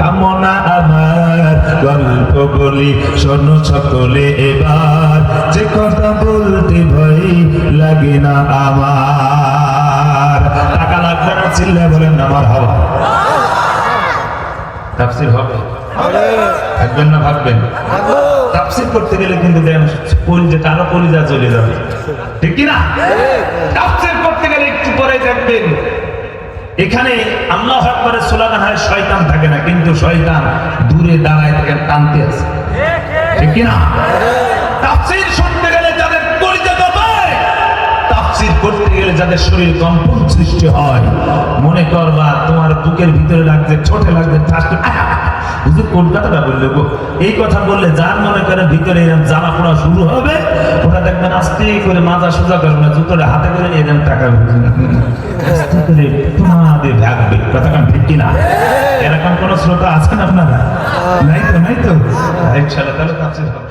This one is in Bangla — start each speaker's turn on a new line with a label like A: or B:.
A: কামনা আমার গল্প বলি শোনো সকলে এবার, যে কথা বলতে ভয় লাগে না আমার। টাকা লাগবে না, চিল্লায় বলেন না আমার হাওয়া। তাফসীর হবে, থাকবেন না ভাববেন? তাফসীর করতে গেলে কিন্তু কলিজাটা আরো কলিজা চলে যাবে, ঠিক কিনা? তাফসীর করতে গেলে একটু পরে দেখবেন এখানে আল্লাহু আকবারের স্লোগান হয়, শয়তান থাকে না, কিন্তু শয়তান দূরে দাঁড়ায় থেকে টানতে আছে, ঠিক কিনা? তাফসীর শুনতে গেলে যাদের কলিজা কাঁপায়, তাফসীর করতে গেলে যাদের শরীর কম্পন সৃষ্টি হয়, মনে করবা তোমার বুকের ভিতরে লাগছে, ছোটে লাগছে, হুজুর কোন কথাটা বললে গো, এই কথা বললে যার মনে করে ভিতরে এরকম জ্বালা পোড়া শুরু হবে, ওটা দেখবেন আস্তে করে মাজা সোজা করবে না, জুতোটা হাতে করে এরকম টাকা আস্তে করে তোমাদের ভাগবে। কথাটা ঠিক কিনা? এরকম কোন শ্রোতা আছেন আপনারা? নাই তো, নাই তো। ইনশাআল্লাহ তাহলে তাফসীর হবে।